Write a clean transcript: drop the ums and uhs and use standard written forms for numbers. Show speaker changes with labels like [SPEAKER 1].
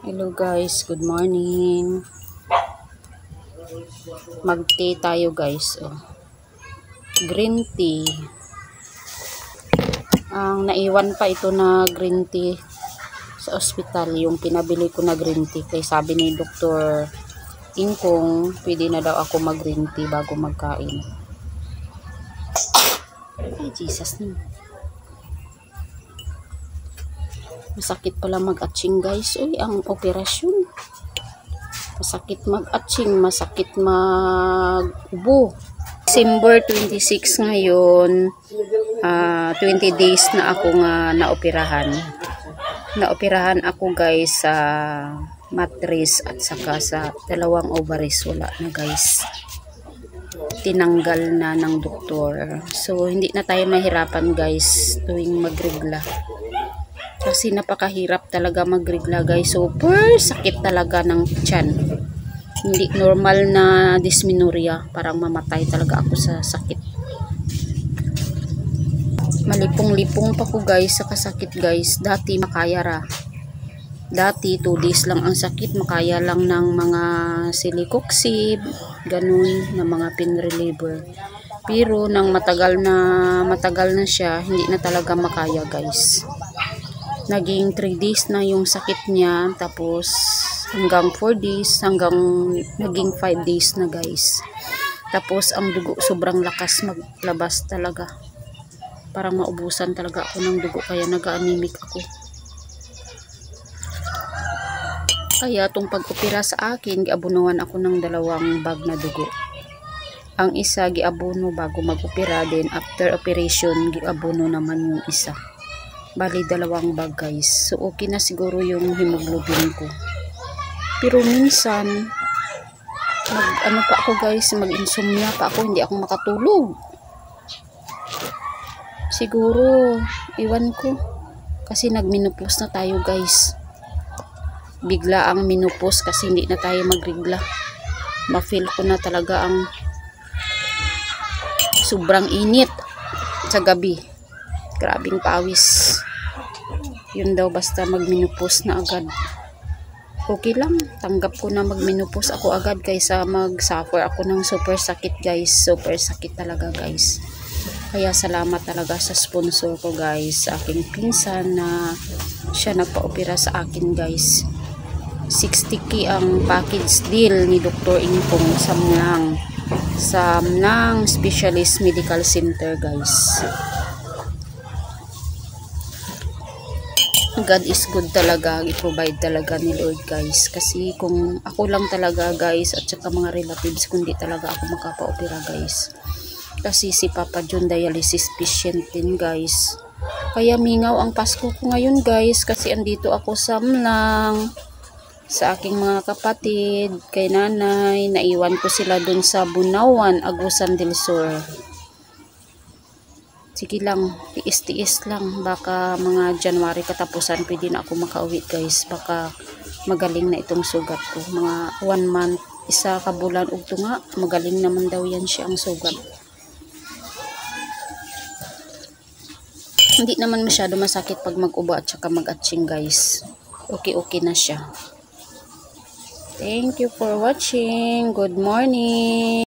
[SPEAKER 1] Hello guys, good morning. Mag-tea tayo guys. Green tea. Naiwan pa ito na green tea sa ospital. Yung pinabili ko na green tea. Kaya sabi ni Dr. Ingkong, pwede na daw ako mag-green tea bago magkain. Ay, Jesus naman. Masakit pala mag-atching guys. Uy, ang operasyon. Masakit mag-atching, masakit mag-ubo. December 26 ngayon, 20 days na ako nga naoperahan. Naoperahan ako guys sa mattress at saka sa dalawang ovaries. Wala na guys. Tinanggal na ng doktor. So, hindi na tayo mahirapan guys tuwing magregla. Kasi napakahirap talaga magregla guys. Super sakit talaga ng tiyan. Hindi normal na dysmenorrhea. Parang mamatay talaga ako sa sakit. Malipong-lipong pa ko guys sa kasakit guys. Dati makaya ra. Dati 2 days lang ang sakit. Makaya lang ng mga Celecoxib. Ganun na mga pain reliever. Pero nang matagal na siya, hindi na talaga makaya guys. Naging 3 days na yung sakit niya, tapos hanggang 4 days, hanggang naging 5 days na guys. Tapos ang dugo sobrang lakas maglabas talaga. Parang maubusan talaga ako ng dugo, kaya nag-anemic ako. Kaya itong pag-opera sa akin, giabunuhan ako ng 2 bag na dugo. Ang isa giabuno bago mag-opera, din after operation giabuno naman yung isa. Bali 2 bag guys. So okay na siguro yung hemoglobin ko. Pero minsan pa ako guys, mag-insomnia pa ako, hindi ako makatulog. Siguro iwan ko kasi nag-menopause na tayo guys. Bigla ang menopause kasi hindi na tayo magregla. Ma-feel ko na talaga ang sobrang init sa gabi. Grabing pawis. Yun daw basta mag-menopause na agad. Okay lang. Tanggap ko na mag-menopause ako agad kaysa mag-suffer ako ng super sakit guys. Super sakit talaga guys. Kaya salamat talaga sa sponsor ko guys. Sa aking pinsan na siya nagpa-opera sa akin guys. 60k ang package deal ni Dr. Ingkong sa Mnang Specialist Medical Center guys. God is good talaga, i-provide talaga ni Lord guys. Kasi kung ako lang talaga guys at saka mga relatives, kundi talaga ako makapa-opera guys. Kasi si Papa John dialysis patient din guys. Kaya mingaw ang Pasko ko ngayon guys, kasi andito ako sa Mlang sa aking mga kapatid, kay nanay. Naiwan ko sila dun sa Bunawan, Agusan del Sur. Sige lang, tiis-tiis lang. Baka mga January katapusan pwede na ako makauwi guys. Baka magaling na itong sugat ko. Mga 1 month, 1 kabulan ugto nga. Magaling naman daw yan siya ang sugat. Hindi naman masyado masakit pag mag-ubo at saka mag-atching guys. Okay na siya. Thank you for watching. Good morning.